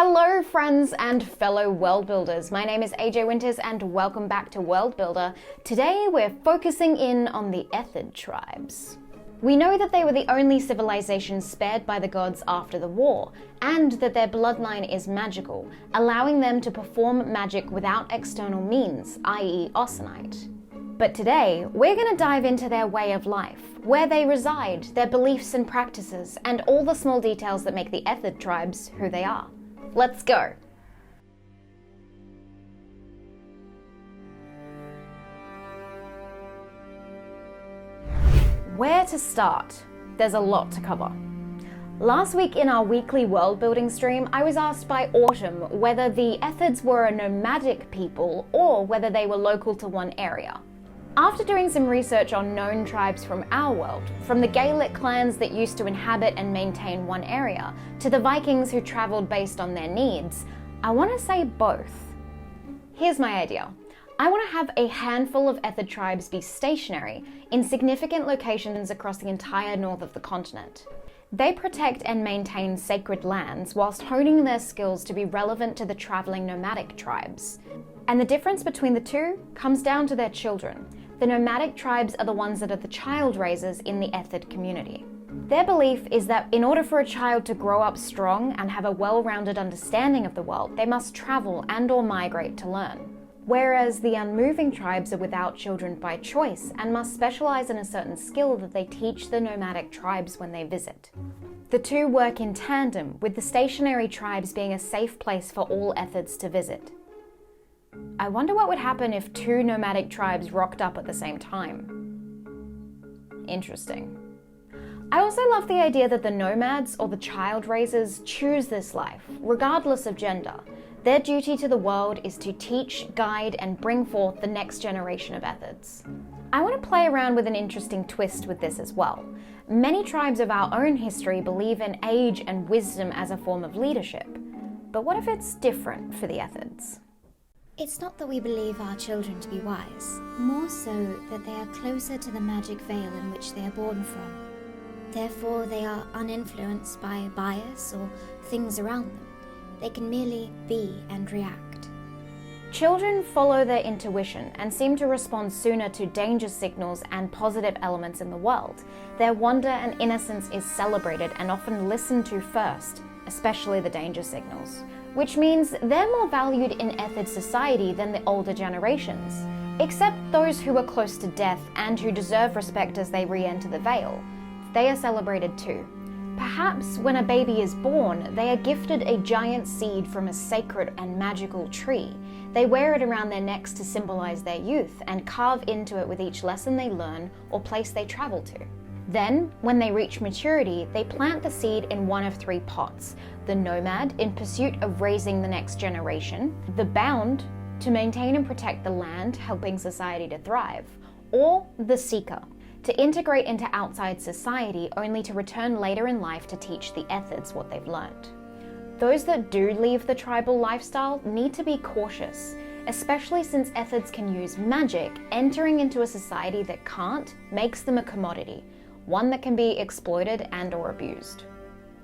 Hello friends and fellow world builders, my name is AJ Winters and welcome back to World Builder. Today we're focusing in on the Ethid tribes. We know that they were the only civilization spared by the gods after the war, and that their bloodline is magical, allowing them to perform magic without external means, i.e. Osanite. But today, we're going to dive into their way of life, where they reside, their beliefs and practices, and all the small details that make the Ethid tribes who they are. Let's go! Where to start? There's a lot to cover. Last week in our weekly world building stream, I was asked by Autumn whether the Ethids were a nomadic people or whether they were local to one area. After doing some research on known tribes from our world, from the Gaelic clans that used to inhabit and maintain one area, to the Vikings who travelled based on their needs, I want to say both. Here's my idea. I want to have a handful of Ethid tribes be stationary in significant locations across the entire north of the continent. They protect and maintain sacred lands whilst honing their skills to be relevant to the travelling nomadic tribes. And the difference between the two comes down to their children. The nomadic tribes are the ones that are the child raisers in the Ethid community. Their belief is that in order for a child to grow up strong and have a well-rounded understanding of the world, they must travel and/or migrate to learn. Whereas the unmoving tribes are without children by choice and must specialize in a certain skill that they teach the nomadic tribes when they visit. The two work in tandem, with the stationary tribes being a safe place for all Ethids to visit. I wonder what would happen if two nomadic tribes rocked up at the same time. Interesting. I also love the idea that the nomads or the child raisers choose this life, regardless of gender. Their duty to the world is to teach, guide, and bring forth the next generation of Ethids. I want to play around with an interesting twist with this as well. Many tribes of our own history believe in age and wisdom as a form of leadership. But what if it's different for the Ethids? It's not that we believe our children to be wise, more so that they are closer to the magic veil in which they are born from. Therefore, they are uninfluenced by bias or things around them. They can merely be and react. Children follow their intuition and seem to respond sooner to danger signals and positive elements in the world. Their wonder and innocence is celebrated and often listened to first, especially the danger signals. Which means they're more valued in Ethid society than the older generations, except those who are close to death and who deserve respect as they re-enter the veil. They are celebrated too. Perhaps when a baby is born, they are gifted a giant seed from a sacred and magical tree. They wear it around their necks to symbolize their youth and carve into it with each lesson they learn or place they travel to. Then, when they reach maturity, they plant the seed in one of three pots: the nomad, in pursuit of raising the next generation; the bound, to maintain and protect the land, helping society to thrive; or the seeker, to integrate into outside society only to return later in life to teach the Ethids what they've learned. Those that do leave the tribal lifestyle need to be cautious, especially since Ethids can use magic. Entering into a society that can't makes them a commodity, one that can be exploited and or abused.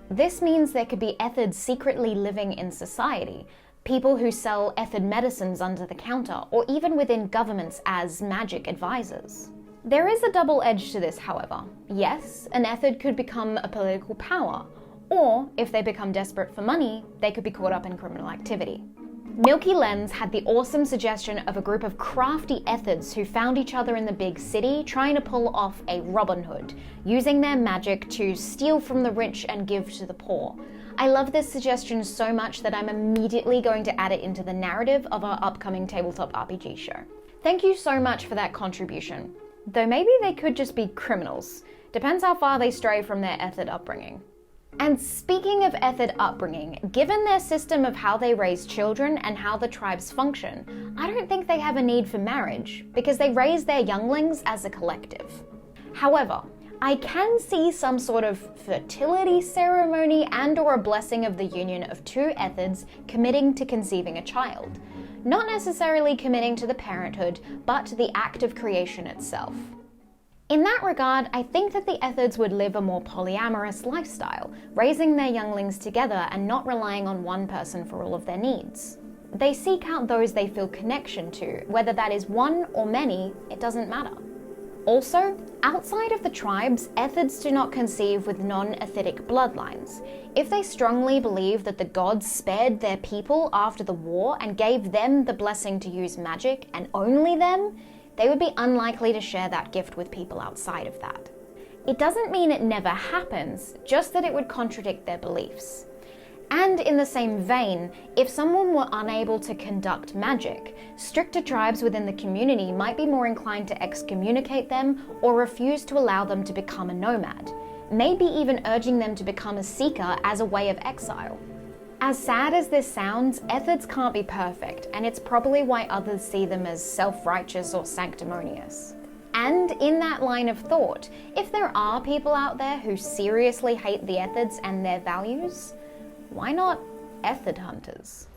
This means there could be Ethids secretly living in society, people who sell Ethid medicines under the counter, or even within governments as magic advisors. There is a double edge to this, however. Yes, an Ethid could become a political power, or if they become desperate for money, they could be caught up in criminal activity. Milky Lens had the awesome suggestion of a group of crafty Ethids who found each other in the big city trying to pull off a Robin Hood, using their magic to steal from the rich and give to the poor. I love this suggestion so much that I'm immediately going to add it into the narrative of our upcoming tabletop RPG show. Thank you so much for that contribution. Though maybe they could just be criminals. Depends how far they stray from their Ethid upbringing. And speaking of Ethid upbringing, given their system of how they raise children and how the tribes function, I don't think they have a need for marriage, because they raise their younglings as a collective. However, I can see some sort of fertility ceremony and or a blessing of the union of two Ethids committing to conceiving a child. Not necessarily committing to the parenthood, but to the act of creation itself. In that regard, I think that the Ethids would live a more polyamorous lifestyle, raising their younglings together and not relying on one person for all of their needs. They seek out those they feel connection to, whether that is one or many, it doesn't matter. Also, outside of the tribes, Ethids do not conceive with non-Ethidic bloodlines. If they strongly believe that the gods spared their people after the war and gave them the blessing to use magic, and only them, they would be unlikely to share that gift with people outside of that. It doesn't mean it never happens, just that it would contradict their beliefs. And in the same vein, if someone were unable to conduct magic, stricter tribes within the community might be more inclined to excommunicate them or refuse to allow them to become a nomad, maybe even urging them to become a seeker as a way of exile. As sad as this sounds, Ethids can't be perfect, and it's probably why others see them as self-righteous or sanctimonious. And in that line of thought, if there are people out there who seriously hate the Ethids and their values, why not Ethid hunters?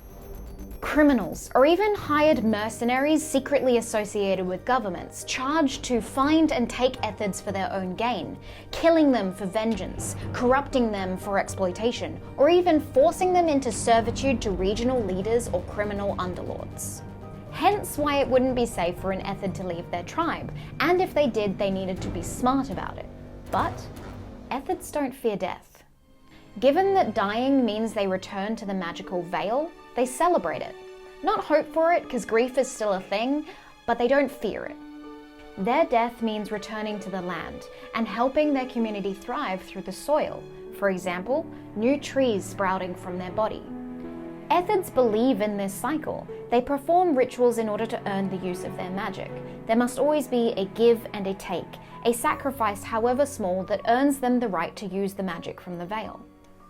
Criminals, or even hired mercenaries secretly associated with governments, charged to find and take Ethids for their own gain, killing them for vengeance, corrupting them for exploitation, or even forcing them into servitude to regional leaders or criminal underlords. Hence why it wouldn't be safe for an Ethid to leave their tribe, and if they did, they needed to be smart about it. But Ethids don't fear death. Given that dying means they return to the magical veil, they celebrate it. Not hope for it, because grief is still a thing, but they don't fear it. Their death means returning to the land and helping their community thrive through the soil. For example, new trees sprouting from their body. Ethids believe in this cycle. They perform rituals in order to earn the use of their magic. There must always be a give and a take, a sacrifice however small that earns them the right to use the magic from the veil.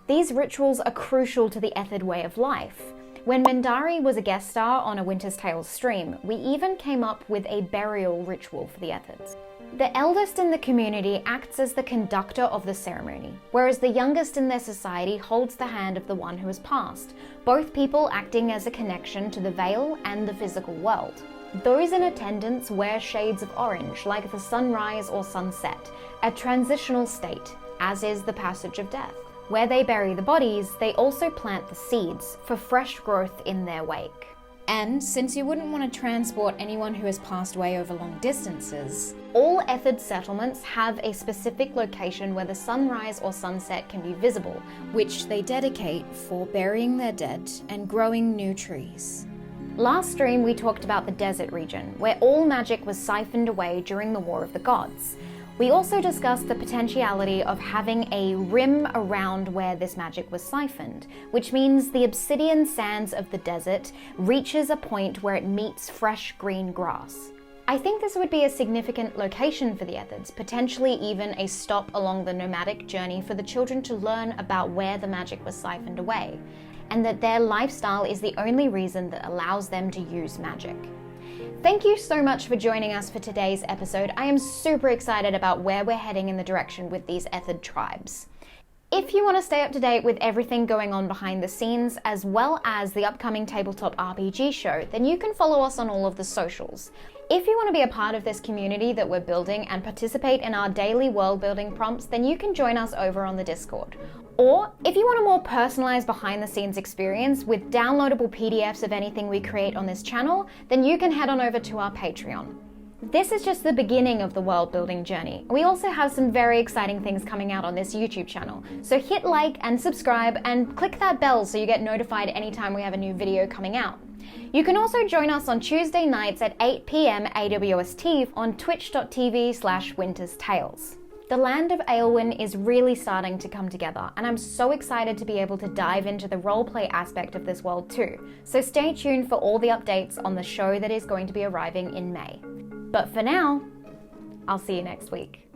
These rituals are crucial to the Ethid way of life. When Mindari was a guest star on A Winter's Tale stream, we even came up with a burial ritual for the Ethids. The eldest in the community acts as the conductor of the ceremony, whereas the youngest in their society holds the hand of the one who has passed, both people acting as a connection to the veil and the physical world. Those in attendance wear shades of orange, like the sunrise or sunset, a transitional state, as is the passage of death. Where they bury the bodies, they also plant the seeds for fresh growth in their wake. And since you wouldn't want to transport anyone who has passed away over long distances, all Ethid settlements have a specific location where the sunrise or sunset can be visible, which they dedicate for burying their dead and growing new trees. Last stream we talked about the desert region, where all magic was siphoned away during the War of the Gods. We also discussed the potentiality of having a rim around where this magic was siphoned, which means the obsidian sands of the desert reaches a point where it meets fresh green grass. I think this would be a significant location for the Ethids, potentially even a stop along the nomadic journey for the children to learn about where the magic was siphoned away, and that their lifestyle is the only reason that allows them to use magic. Thank you so much for joining us for today's episode. I am super excited about where we're heading in the direction with these Ethid tribes. If you want to stay up to date with everything going on behind the scenes, as well as the upcoming tabletop RPG show, then you can follow us on all of the socials. If you want to be a part of this community that we're building and participate in our daily world building prompts, then you can join us over on the Discord. Or if you want a more personalized behind the scenes experience with downloadable PDFs of anything we create on this channel, then you can head on over to our Patreon. This is just the beginning of the world building journey. We also have some very exciting things coming out on this YouTube channel. So hit like and subscribe and click that bell so you get notified anytime we have a new video coming out. You can also join us on Tuesday nights at 8 PM AWST on twitch.tv/winterstales. The land of Aelwyn is really starting to come together, and I'm so excited to be able to dive into the roleplay aspect of this world too. So stay tuned for all the updates on the show that is going to be arriving in May. But for now, I'll see you next week.